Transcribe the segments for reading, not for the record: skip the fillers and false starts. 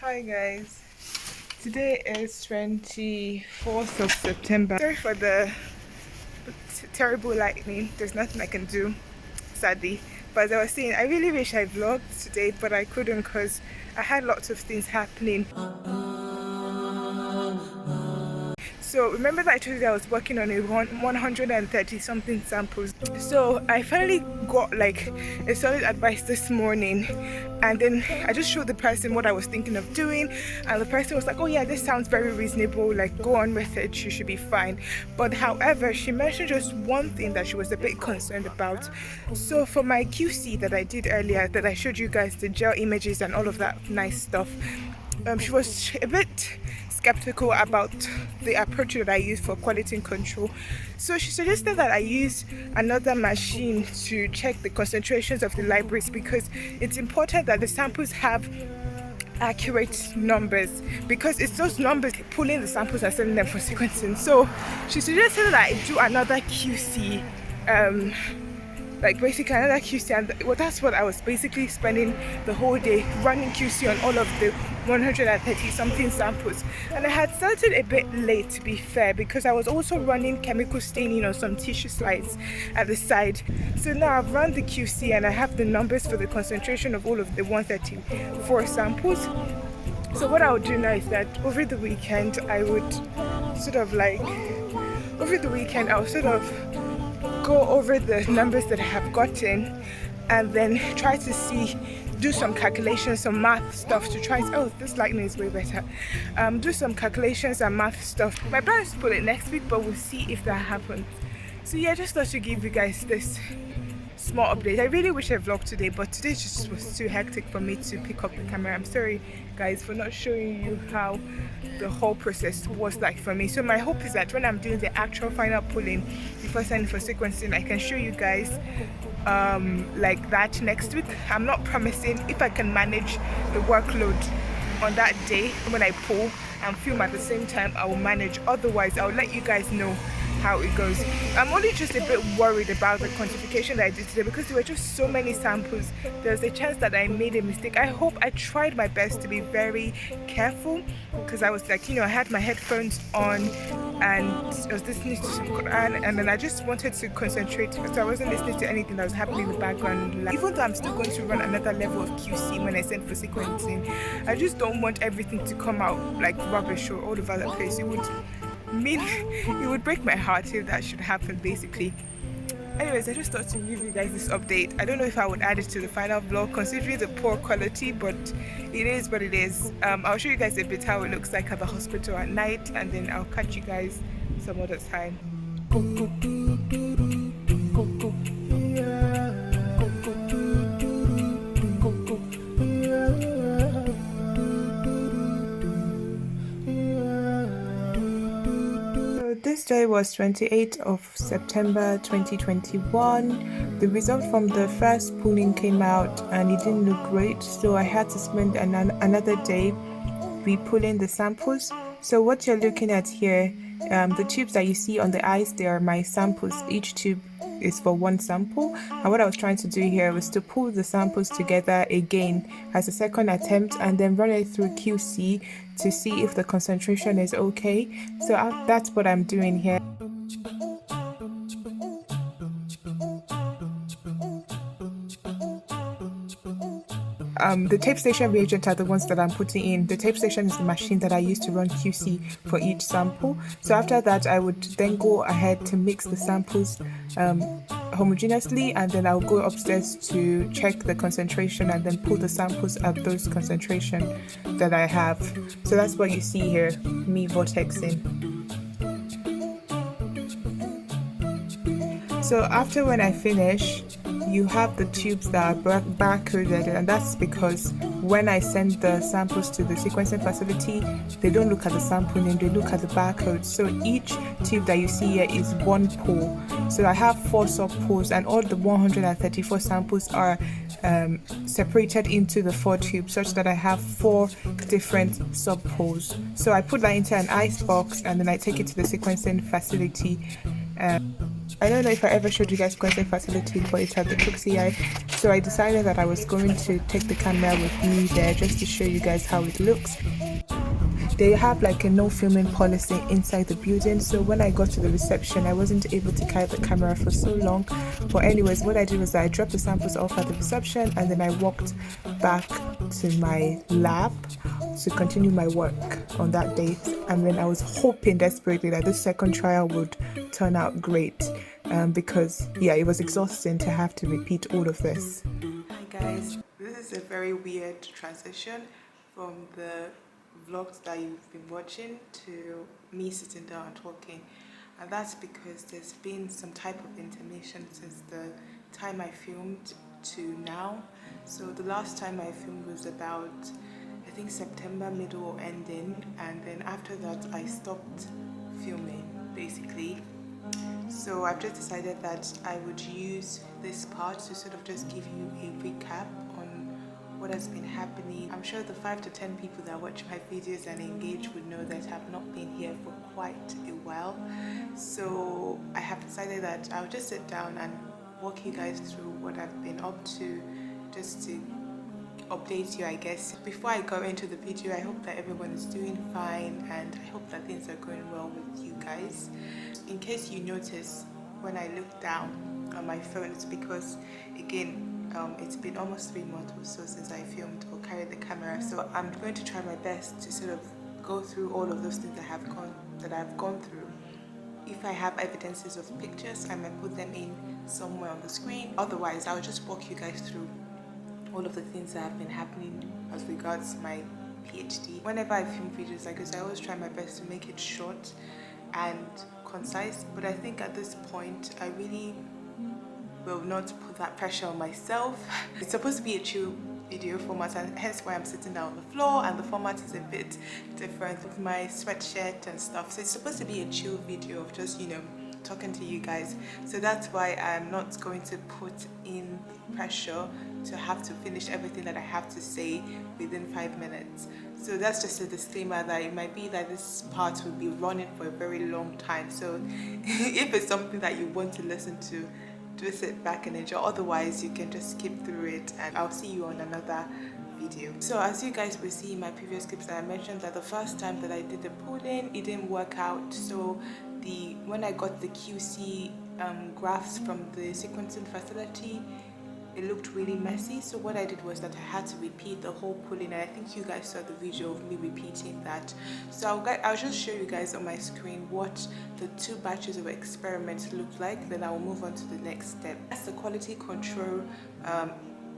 Hi guys, today is 24th of September. Sorry for the terrible lightning, there's nothing I can do, sadly. But as I was saying, I really wish I vlogged today, but I couldn't because I had lots of things happening. So remember that I told you that I was working on a 130 something samples. So I finally got like a solid advice this morning, and then I just showed the person what I was thinking of doing, and the person was like, oh yeah, this sounds very reasonable, like go on with it, you should be fine. But however, she mentioned just one thing that she was a bit concerned about. So for my QC that I did earlier, that I showed you guys, the gel images and all of that nice stuff, she was a bit skeptical about the approach that I use for quality control. So she suggested that I use another machine to check the concentrations of the libraries, because it's important that the samples have accurate numbers, because it's those numbers pulling the samples and sending them for sequencing. So she suggested that I do another QC, like basically another QC, and well, that's what I was basically spending the whole day running QC on all of the 130 something samples. And I had started a bit late, to be fair, because I was also running chemical staining on some tissue slides at the side. So now I've run the QC and I have the numbers for the concentration of all of the 134 samples. So what I would do now is that over the weekend I would sort of go over the numbers that I have gotten, and then try to do some calculations, some math stuff to try to, oh, this lightning is way better. Do some calculations and math stuff. My plan is to put it next week, but we'll see if that happens. So yeah, just thought to give you guys this small update. I really wish I vlogged today, but today just was too hectic for me to pick up the camera. I'm sorry guys for not showing you how the whole process was like for me. So my hope is that when I'm doing the actual final pulling before sending for sequencing, I can show you guys like that next week. I'm not promising. If I can manage the workload on that day when I pull and film at the same time, I will manage. Otherwise, I'll let you guys know how it goes. I'm only just a bit worried about the quantification that I did today, because there were just so many samples. There's a chance that I made a mistake. I tried my best to be very careful, because I was like, I had my headphones on and I was listening to some Quran, and then I just wanted to concentrate, so I wasn't listening to anything that was happening in the background. Like, even though I'm still going to run another level of QC when I send for sequencing, I just don't want everything to come out like rubbish or all over the place. It would break my heart if that should happen, basically. Anyways, I just thought to give you guys this update. I don't know if I would add it to the final vlog considering the poor quality, but it is what it is. I'll show you guys a bit how it looks like at the hospital at night, and then I'll catch you guys some other time. This day was 28th of September 2021. The result from the first pulling came out and it didn't look great, so I had to spend another day re-pulling the samples. So what you're looking at here, the tubes that you see on the eyes, they are my samples. Each tube is for one sample, and what I was trying to do here was to pull the samples together again as a second attempt and then run it through QC to see if the concentration is okay. So that's what I'm doing here. The tape station reagent are the ones that I'm putting in. The tape station is the machine that I use to run QC for each sample. So after that, I would then go ahead to mix the samples homogeneously, and then I'll go upstairs to check the concentration and then pull the samples at those concentration that I have. So that's what you see here, me vortexing. So after when I finish, you have the tubes that are barcoded, and that's because when I send the samples to the sequencing facility, they don't look at the sample name, they look at the barcode. So each tube that you see here is one pool. So I have 4 sub-pools, and all the 134 samples are separated into the 4 tubes, such that I have 4 different sub-pools. So I put that into an ice box and then I take it to the sequencing facility. I don't know if I ever showed you guys sequencing facility, but it's at the Cooksey Eye. So I decided that I was going to take the camera with me there just to show you guys how it looks. They have like a no filming policy inside the building, so when I got to the reception I wasn't able to carry the camera for so long. But anyways, what I did was I dropped the samples off at the reception and then I walked back to my lab to continue my work on that date. And then I was hoping desperately that this second trial would turn out great, because yeah, it was exhausting to have to repeat all of this. Hi guys, this is a very weird transition from the vlogs that you've been watching to me sitting down and talking, and that's because there's been some type of intermission since the time I filmed to now. So the last time I filmed was about, I think, September middle or ending, and then after that I stopped filming basically. So I've just decided that I would use this part to sort of just give you a recap on what has been happening. I'm sure the 5 to 10 people that watch my videos and engage would know that I've not been here for quite a while. So I have decided that I'll just sit down and walk you guys through what I've been up to, just to update you, I guess. Before I go into the video, I hope that everyone is doing fine and I hope that things are going well with you guys. In case you notice, when I look down on my phone, it's because, again, it's been almost 3 months or so since I filmed or carried the camera, so I'm going to try my best to sort of go through all of those things that I've gone through. If I have evidences of pictures, I might put them in somewhere on the screen. Otherwise, I'll just walk you guys through all of the things that have been happening as regards my PhD. Whenever I film videos like this, I always try my best to make it short and concise, but I think at this point I really will not put that pressure on myself. It's supposed to be a chill video format, and hence why I'm sitting down on the floor, and the format is a bit different with my sweatshirt and stuff. So it's supposed to be a chill video of just, you know, talking to you guys. So that's why I'm not going to put in pressure to have to finish everything that I have to say within 5 minutes. So that's just a disclaimer that it might be that this part will be running for a very long time. So if it's something that you want to listen to, just sit back and enjoy. Otherwise, you can just skip through it and I'll see you on another video. So as you guys will see in my previous clips, I mentioned that the first time that I did the pooling, it didn't work out. So when I got the QC graphs from the sequencing facility, it looked really messy. So what I did was that I had to repeat the whole pooling, and I think you guys saw the video of me repeating that. So I'll just show you guys on my screen what the 2 batches of experiments looked like, then I will move on to the next step. That's the quality control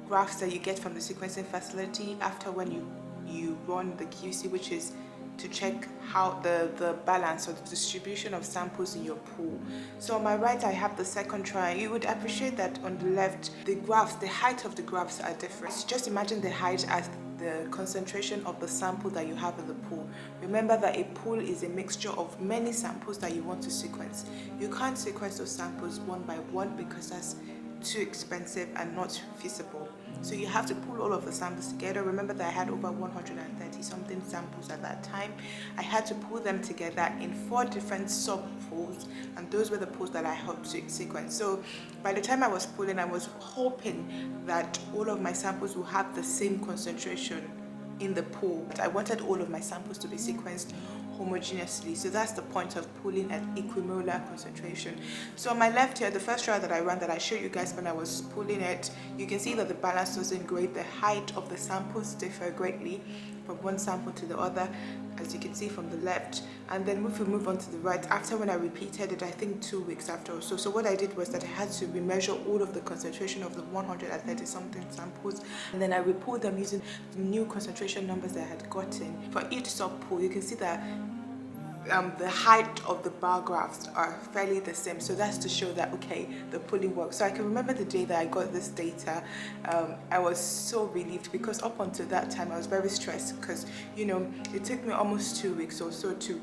graphs that you get from the sequencing facility after when you run the QC, which is to check how the balance or the distribution of samples in your pool. So on my right I have the second trial. You would appreciate that on the left the graphs, the height of the graphs are different. So just imagine the height as the concentration of the sample that you have in the pool. Remember that a pool is a mixture of many samples that you want to sequence. You can't sequence those samples one by one because that's too expensive and not feasible. So you have to pull all of the samples together. Remember that I had over 130 something samples at that time. I had to pull them together in 4 different sub pools, and those were the pools that I had to sequence. So by the time I was pulling, I was hoping that all of my samples will have the same concentration in the pool. But I wanted all of my samples to be sequenced homogeneously. So that's the point of pooling at equimolar concentration. So on my left here, the first trial that I ran that I showed you guys when I was pooling it, you can see that the balance wasn't great. The height of the samples differ greatly from one sample to the other, as you can see from the left. And then if we move on to the right, after when I repeated it, I think 2 weeks after or so. So what I did was that I had to remeasure all of the concentration of the 130 something samples, and then I repooled them using the new concentration numbers that I had gotten. For each sub pool, you can see that the height of the bar graphs are fairly the same. So that's to show that, okay, the pooling works. So I can remember the day that I got this data. I was so relieved because up until that time I was very stressed because, you know, it took me almost 2 weeks or so to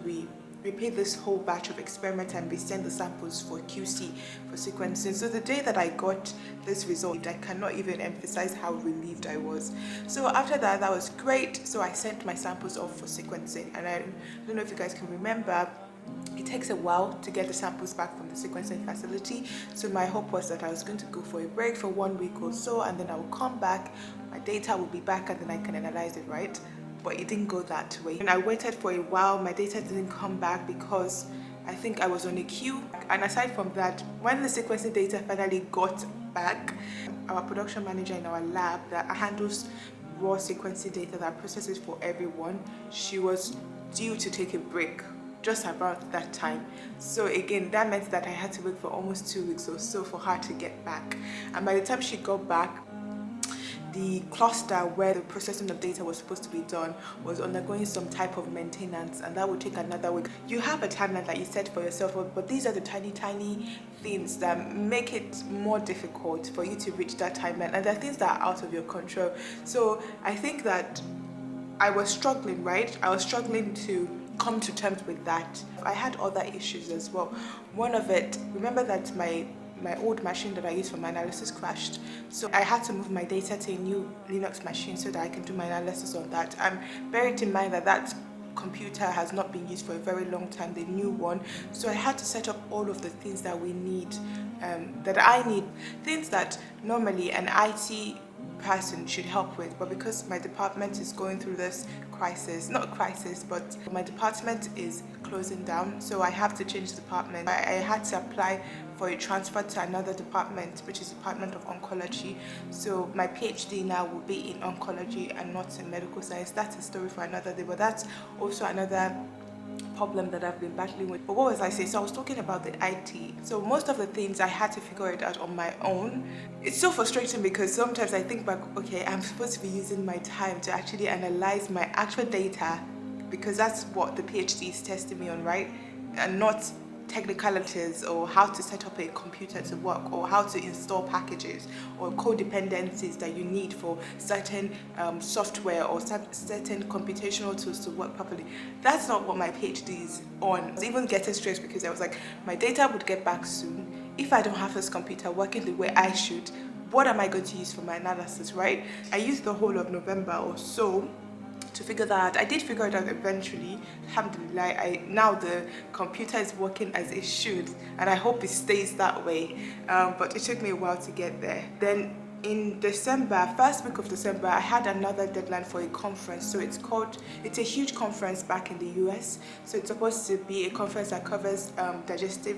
repeat this whole batch of experiment and resend the samples for QC for sequencing. So the day that I got this result, I cannot even emphasize how relieved I was. So after that, that was great. So I sent my samples off for sequencing, and I don't know if you guys can remember, it takes a while to get the samples back from the sequencing facility. So my hope was that I was going to go for a break for 1 week or so, and then I will come back, my data will be back, and then I can analyze it, right? But it didn't go that way. And I waited for a while, my data didn't come back because I think I was on a queue. And aside from that, when the sequencing data finally got back, our production manager in our lab that handles raw sequencing data that processes for everyone, she was due to take a break just about that time. So again, that meant that I had to wait for almost 2 weeks or so for her to get back. And by the time she got back, the cluster where the processing of data was supposed to be done was undergoing some type of maintenance, and that would take another week. You have a timeline that you set for yourself, but these are the tiny things that make it more difficult for you to reach that timeline, and there are things that are out of your control. So I think that I was struggling, right? I was struggling to come to terms with that. I had other issues as well. One of it, remember that my old machine that I used for my analysis crashed, so I had to move my data to a new Linux machine so that I can do my analysis on that. Bearing in mind that that computer has not been used for a very long time, the new one, so I had to set up all of the things that we need, that I need, things that normally an IT person should help with, but because my department is going through this crisis, not crisis, but my department is closing down, so I have to change department. I had to apply for a transfer to another department, which is Department of Oncology. So my PhD now will be in oncology and not in medical science. That's a story for another day, but that's also another problem that I've been battling with. But what was I saying? So I was talking about the IT. So most of the things I had to figure it out on my own. It's so frustrating because sometimes I think back, okay, I'm supposed to be using my time to actually analyze my actual data, because that's what the PhD is testing me on, right? And not technicalities or how to set up a computer to work, or how to install packages or codependencies that you need for certain software or certain computational tools to work properly. That's not what my PhD is on. I was even getting stressed because I was like, my data would get back soon. If I don't have this computer working the way I should, what am I going to use for my analysis, right? I used the whole of November or so to figure that out. I did figure it out eventually, alhamdulillah. Now the computer is working as it should, and I hope it stays that way, but it took me a while to get there. Then in December, first week of December, I had another deadline for a conference. So it's a huge conference back in the US, so it's supposed to be a conference that covers digestive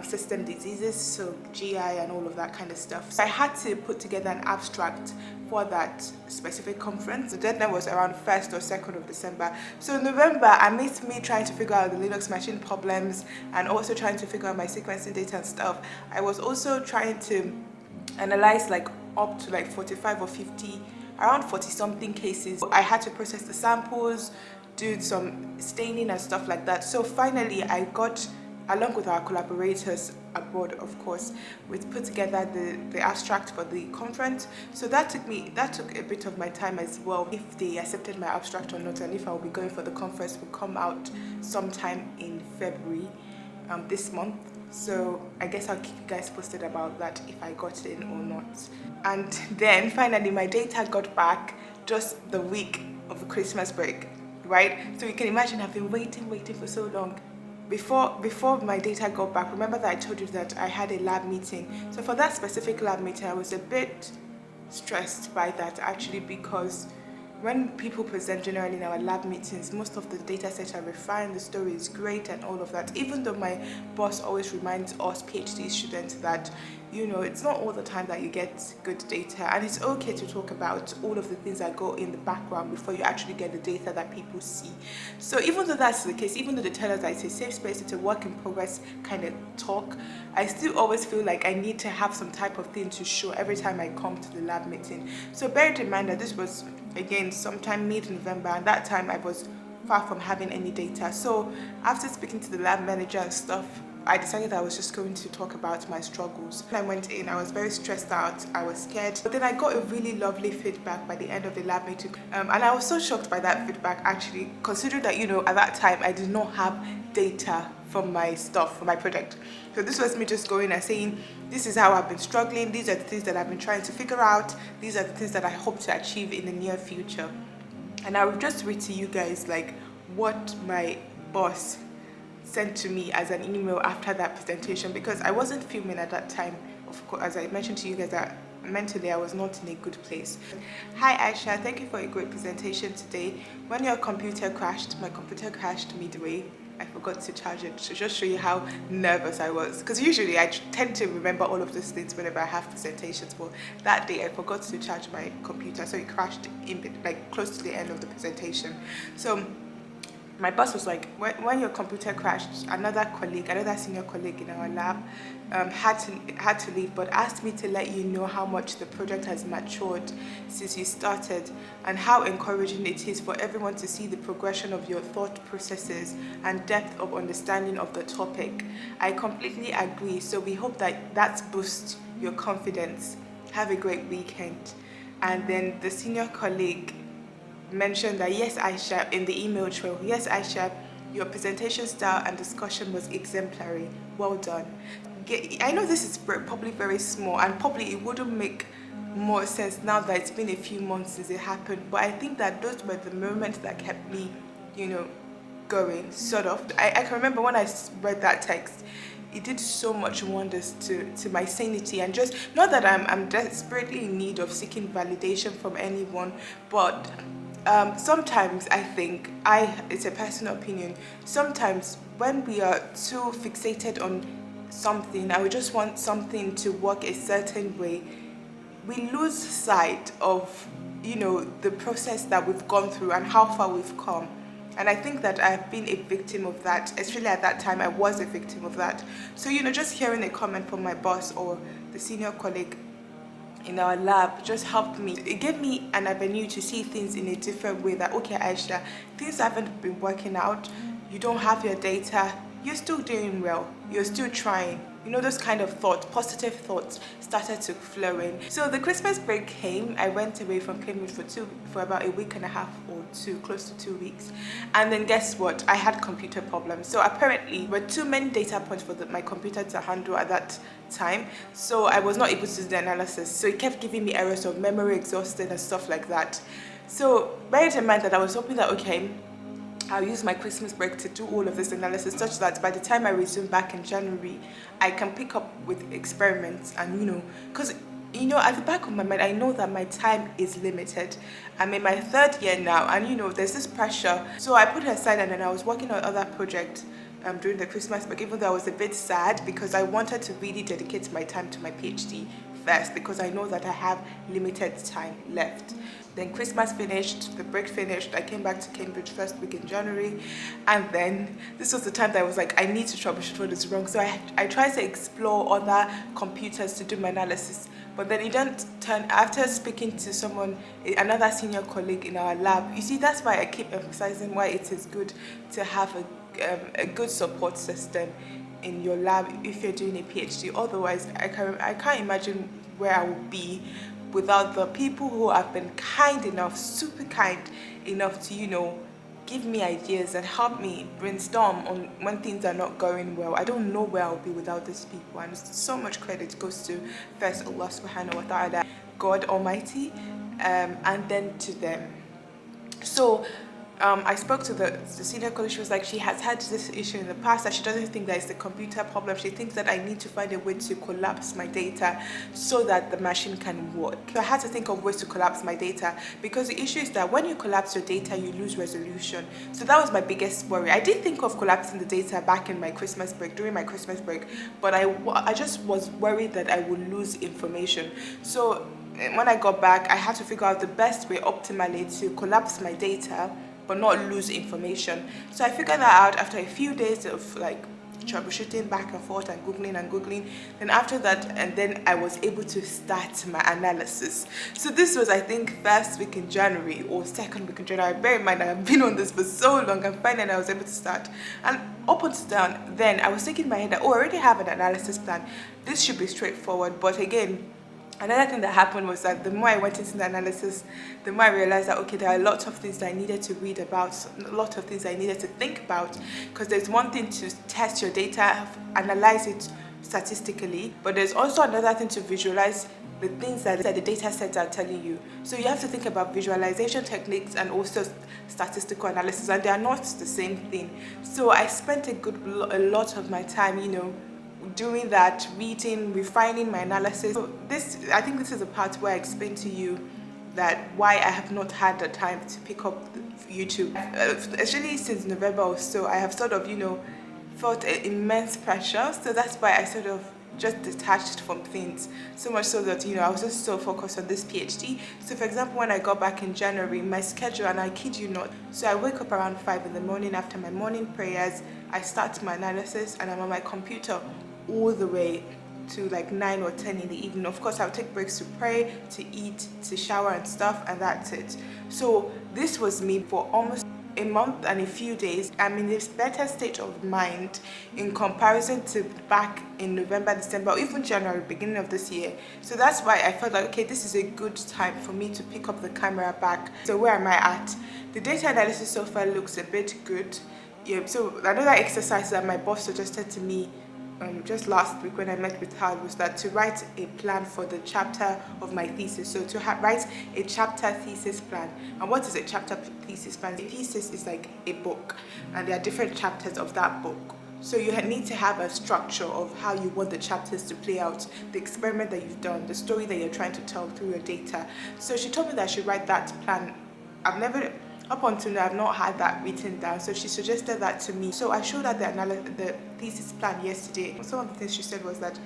system diseases, so GI and all of that kind of stuff. So I had to put together an abstract for that specific conference. The deadline was around 1st or 2nd of December. So in November, amidst me trying to figure out the Linux machine problems and also trying to figure out my sequencing data and stuff, I was also trying to analyze like up to like 45 or 50, around 40 something cases. I had to process the samples, do some staining and stuff like that. So finally I got, along with our collaborators abroad, of course, we put together the abstract for the conference. So that took a bit of my time as well. If they accepted my abstract or not, and if I will be going for the conference, will come out sometime in February this month. So I guess I'll keep you guys posted about that, if I got in or not. And then finally my data got back just the week of the Christmas break, right? So you can imagine I've been waiting for so long. Before my data got back, remember that I told you that I had a lab meeting. So for that specific lab meeting, I was a bit stressed by that actually, because when people present generally in our lab meetings, most of the data sets are refined, the story is great and all of that. Even though my boss always reminds us PhD students that, you know, it's not all the time that you get good data, and it's okay to talk about all of the things that go in the background before you actually get the data that people see. So even though that's the case, even though they tell us that it's a safe space, it's a work in progress kind of talk, I still always feel like I need to have some type of thing to show every time I come to the lab meeting. So bear in mind that this was, again, sometime mid-November, and that time I was far from having any data. So after speaking to the lab manager and stuff, I decided I was just going to talk about my struggles. When I went in, I was very stressed out, I was scared, but then I got a really lovely feedback by the end of the lab meeting, and I was so shocked by that feedback actually, considering that, you know, at that time I did not have data from my stuff, for my project. So this was me just going and saying, this is how I've been struggling, these are the things that I've been trying to figure out, these are the things that I hope to achieve in the near future. And I will just read to you guys like what my boss sent to me as an email after that presentation, because I wasn't filming at that time. Of course, as I mentioned to you guys, that mentally I was not in a good place. Hi Aisha, thank you for a great presentation today. When your computer crashed, my computer crashed midway. I forgot to charge it, to just show you how nervous I was, because usually I tend to remember all of those things whenever I have presentations, but that day I forgot to charge my computer, so it crashed in like close to the end of the presentation. So my boss was like, when your computer crashed, another senior colleague in our lab had to leave, but asked me to let you know how much the project has matured since you started, and how encouraging it is for everyone to see the progression of your thought processes and depth of understanding of the topic. I completely agree, so we hope that boosts your confidence. Have a great weekend. And then the senior colleague mentioned that, yes Aisha, in the email trail, yes Aisha, your presentation style and discussion was exemplary, well done. I know this is probably very small, and probably it wouldn't make more sense now that it's been a few months since it happened, but I think that those were the moments that kept me, going, sort of. I can remember when I read that text, it did so much wonders to my sanity, and just not that I'm desperately in need of seeking validation from anyone, but sometimes I think, it's a personal opinion, sometimes when we are too fixated on something and we just want something to work a certain way, we lose sight of the process that we've gone through and how far we've come. And I think that I've been a victim of that, especially at that time I was a victim of that. So just hearing a comment from my boss or the senior colleague in our lab just helped me. It gave me an avenue to see things in a different way, that okay Aisha, things haven't been working out, you don't have your data, you're still doing well, you're still trying. Those kind of thoughts, positive thoughts started to flow in. So the Christmas break came. I went away from Cambridge for about a week and a half or two, close to 2 weeks. And then guess what? I had computer problems. So apparently there were too many data points for my computer to handle at that time. So I was not able to do the analysis. So it kept giving me errors of memory exhausted and stuff like that. So bear in mind that I was hoping that, okay, I'll use my Christmas break to do all of this analysis such that by the time I resume back in January, I can pick up with experiments and, because, at the back of my mind, I know that my time is limited. I'm in my 3rd year now and, there's this pressure. So I put it aside, and then I was working on other projects during the Christmas break, even though I was a bit sad because I wanted to really dedicate my time to my PhD first, because I know that I have limited time left. Then Christmas finished, the break finished, I came back to Cambridge first week in January, and then this was the time that I was like, I need to troubleshoot what is wrong. So I tried to explore other computers to do my analysis, but then it didn't turn. After speaking to someone, another senior colleague in our lab, you see, that's why I keep emphasizing why it is good to have a good support system in your lab if you're doing a PhD. Otherwise, I can't imagine where I would be without the people who have been kind enough, super kind enough to, give me ideas and help me brainstorm on when things are not going well. I don't know where I'll be without these people, and so much credit goes to first Allah subhanahu wa ta'ala, God Almighty, and then to them. So I spoke to the senior colleague. She was like, she has had this issue in the past, that she doesn't think that it's the computer problem. She thinks that I need to find a way to collapse my data so that the machine can work. So I had to think of ways to collapse my data, because the issue is that when you collapse your data, you lose resolution. So that was my biggest worry. I did think of collapsing the data back in my Christmas break, during my Christmas break, but I just was worried that I would lose information. So when I got back, I had to figure out the best way optimally to collapse my data but not lose information. So I figured that out after a few days of troubleshooting back and forth and googling. Then after that, and then I was able to start my analysis. So this was, I think, 1st week in January or 2nd week in January. Bear in mind, I've been on this for so long, and finally I was able to start. And up until then I was thinking in my head that, I already have an analysis plan. This should be straightforward. But again, another thing that happened was that the more I went into the analysis, the more I realized that, okay, there are a lot of things that I needed to read about, a lot of things I needed to think about, because there's one thing to test your data, analyze it statistically, but there's also another thing to visualize the things that the data sets are telling you. So you have to think about visualization techniques and also statistical analysis, and they are not the same thing. So I spent a lot of my time, you know, doing that, reading, refining my analysis. So I think this is a part where I explain to you that why I have not had the time to pick up YouTube. Especially since November or so, I have sort of, you know, felt immense pressure. So that's why I sort of just detached from things, so much so that, you know, I was just so focused on this PhD. So for example, when I got back in January, my schedule, and I kid you not, so I wake up around 5 in the morning. After my morning prayers, I start my analysis, and I'm on my computer all the way to like 9 or 10 in the evening. Of course, I'll take breaks to pray, to eat, to shower and stuff, and that's it. So this was me for almost a month and a few days. I'm in this better state of mind in comparison to back in November, December, or even January, beginning of this year. So that's why I felt like, okay, this is a good time for me to pick up the camera back. So where am I at? The data analysis so far looks a bit good. Yeah, so another exercise that my boss suggested to me just last week when I met with her was that to write a plan for the chapter of my thesis. So to write a chapter thesis plan. And what is a chapter thesis plan? A thesis is like a book, and there are different chapters of that book. So you need to have a structure of how you want the chapters to play out, the experiment that you've done, the story that you're trying to tell through your data. So she told me that I should write that plan. Up until now, I've not had that written down, so she suggested that to me. So I showed her the thesis plan yesterday. Some of the things she said was that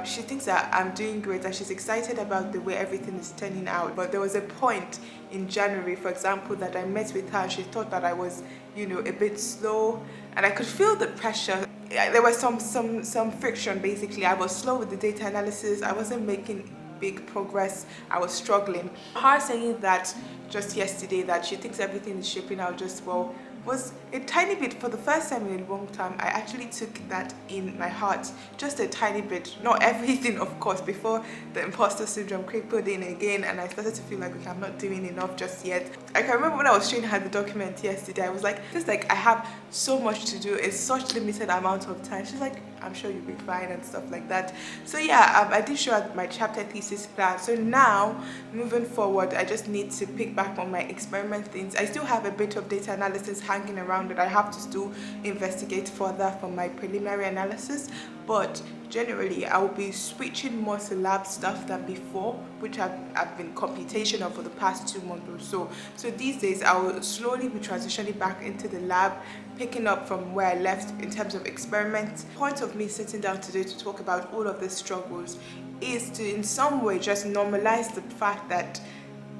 she thinks that I'm doing great and she's excited about the way everything is turning out. But there was a point in January, for example, that I met with her and she thought that I was, you know, a bit slow, and I could feel the pressure. There was some friction, basically. I was slow with the data analysis. I wasn't making big progress. I was struggling. Her saying that just yesterday that she thinks everything is shaping out just well was a tiny bit. For the first time in a long time, I actually took that in my heart, just a tiny bit, not everything of course, before the imposter syndrome crept in again and I started to feel like, okay, I'm not doing enough just yet. I can remember when I was showing her the document yesterday, I was like, just like, I have so much to do in such limited amount of time. She's like, I'm sure you'll be fine and stuff like that. So yeah, I did show her my chapter thesis plan. So now moving forward, I just need to pick back on my experiment things. I still have a bit of data analysis hanging around that I have to still investigate further for my preliminary analysis, but generally I will be switching more to lab stuff than before, which I've been computational for the past 2 months or so. So these days I will slowly be transitioning back into the lab, picking up from where I left in terms of experiments. The point of me sitting down today to talk about all of these struggles is to in some way just normalize the fact that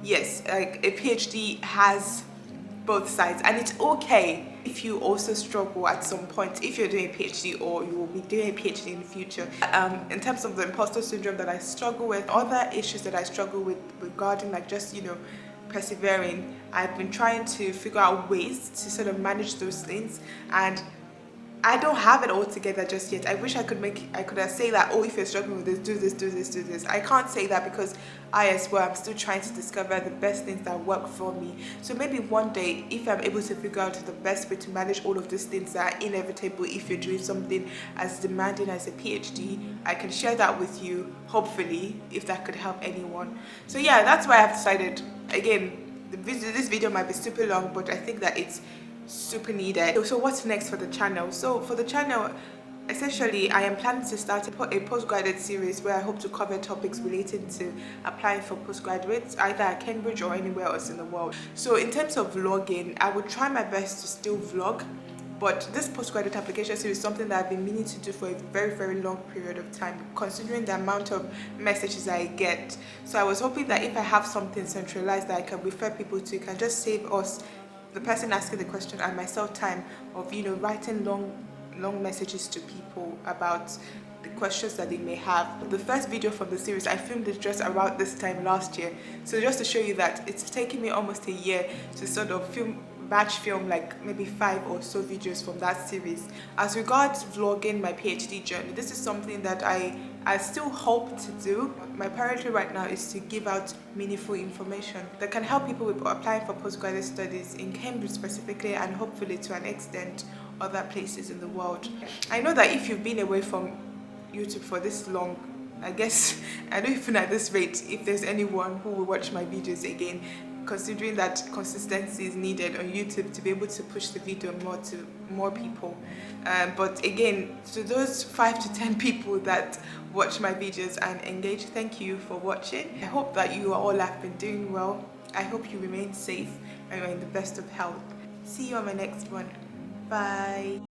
yes, like a PhD has both sides, and it's okay if you also struggle at some point if you're doing a PhD or you will be doing a PhD in the future. In terms of the imposter syndrome that I struggle with, other issues that I struggle with regarding like just, you know, persevering, I've been trying to figure out ways to sort of manage those things, and I don't have it all together just yet. I wish I could have say that, oh, if you're struggling with this, do this, do this, do this. I can't say that because I as well, I'm still trying to discover the best things that work for me. So maybe one day, if I'm able to figure out the best way to manage all of these things that are inevitable if you're doing something as demanding as a PhD, I can share that with you, hopefully, if that could help anyone. So yeah, that's why I've decided, again, this video might be super long, but I think that it's super needed. So what's next for the channel? So for the channel, essentially I am planning to start a postgraduate series where I hope to cover topics related to applying for postgraduates either at Cambridge or anywhere else in the world. So in terms of vlogging, I would try my best to still vlog, but this postgraduate application series is something that I've been meaning to do for a very, very long period of time, considering the amount of messages I get. So I was hoping that if I have something centralized that I can refer people to, it can just save us, the person asking the question and myself, time of, you know, writing long messages to people about the questions that they may have. The first video from the series, I filmed it just around this time last year. So just to show you that it's taken me almost a year to sort of batch film like maybe 5 or so videos from that series. As regards vlogging my PhD journey, this is something that I still hope to do. My priority right now is to give out meaningful information that can help people with applying for postgraduate studies in Cambridge specifically, and hopefully to an extent other places in the world. I know that if you've been away from YouTube for this long, I guess I don't even at this rate if there's anyone who will watch my videos again, considering that consistency is needed on YouTube to be able to push the video more to more people. But again, to those 5 to 10 people that watch my videos and engage, thank you for watching. I hope that you all have been doing well. I hope you remain safe and you're in the best of health. See you on my next one. Bye.